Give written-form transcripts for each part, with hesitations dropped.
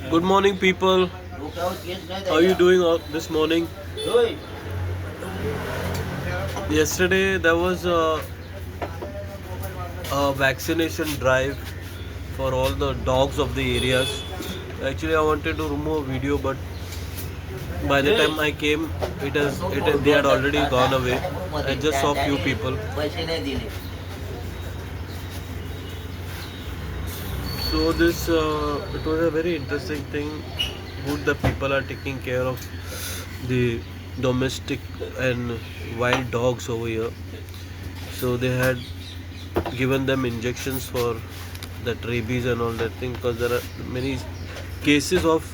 Good morning, people. How are you doing this morning? Yesterday there was a vaccination drive for all the dogs of the areas. Actually, I wanted to remove a video, but by the time I came, they had already gone away. I just saw few people. So this it was a very interesting thing. Good, the people are taking care of the domestic and wild dogs over here. So they had given them injections for that rabies and all that thing, because there are many cases of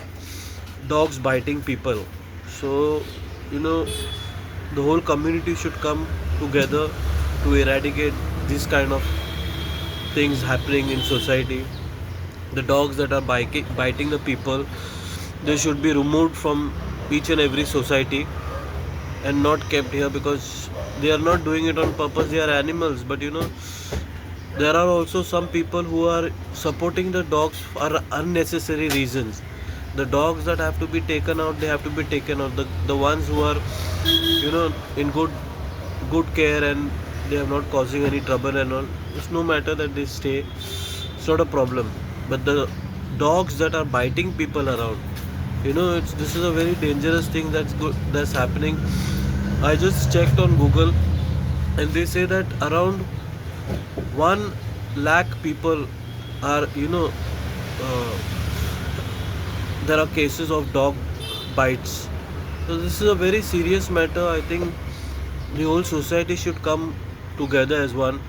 dogs biting people. So the whole community should come together to eradicate this kind of things happening in society. The dogs that are biting the people, they should be removed from each and every society and not kept here, because they are not doing it on purpose. They are animals, but there are also some people who are supporting the dogs for unnecessary reasons. The dogs that have to be taken out, they have to be taken out. The ones who are in good care and they are not causing any trouble and all, it's no matter that they stay, it's not a problem. But the dogs that are biting people around, this is a very dangerous thing that's happening. I just checked on Google and they say that around 1 lakh people are there are cases of dog bites. So this is a very serious matter. I think the whole society should come together as one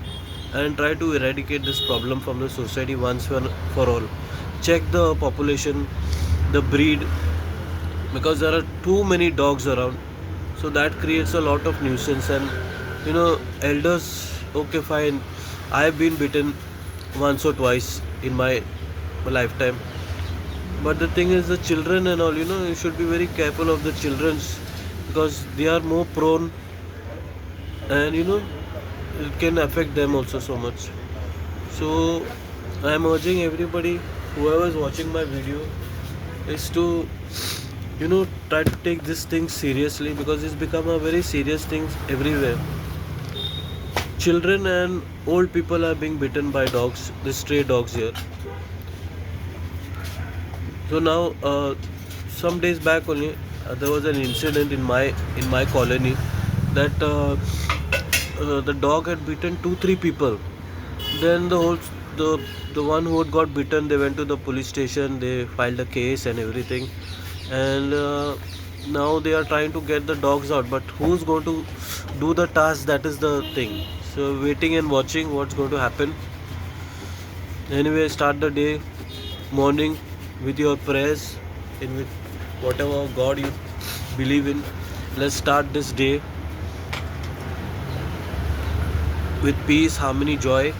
and try to eradicate this problem from the society once for all. Check the population, the breed, because there are too many dogs around. So that creates a lot of nuisance. And elders, okay, fine, I've been bitten once or twice in my lifetime. But the thing is, the children and all, you should be very careful of the children's, because they are more prone, and it can affect them also so much. So I am urging everybody, whoever is watching my video, is to try to take this thing seriously, because it's become a very serious thing everywhere. Children and old people are being bitten by dogs, the stray dogs here. So now, some days back only, there was an incident in my colony that the dog had bitten 2-3 people. Then the one who had got bitten, they went to the police station, they filed a case and everything, and now they are trying to get the dogs out. But who's going to do the task? That is the thing. So waiting and watching what's going to happen. Anyway, start the day morning with your prayers, in with whatever God you believe in. Let's start this day with peace, harmony, joy,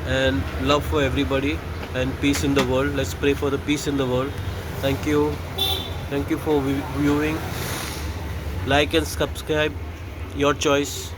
and love for everybody, and peace in the world. Let's pray for the peace in the world. Thank you for viewing. Like and subscribe, your choice.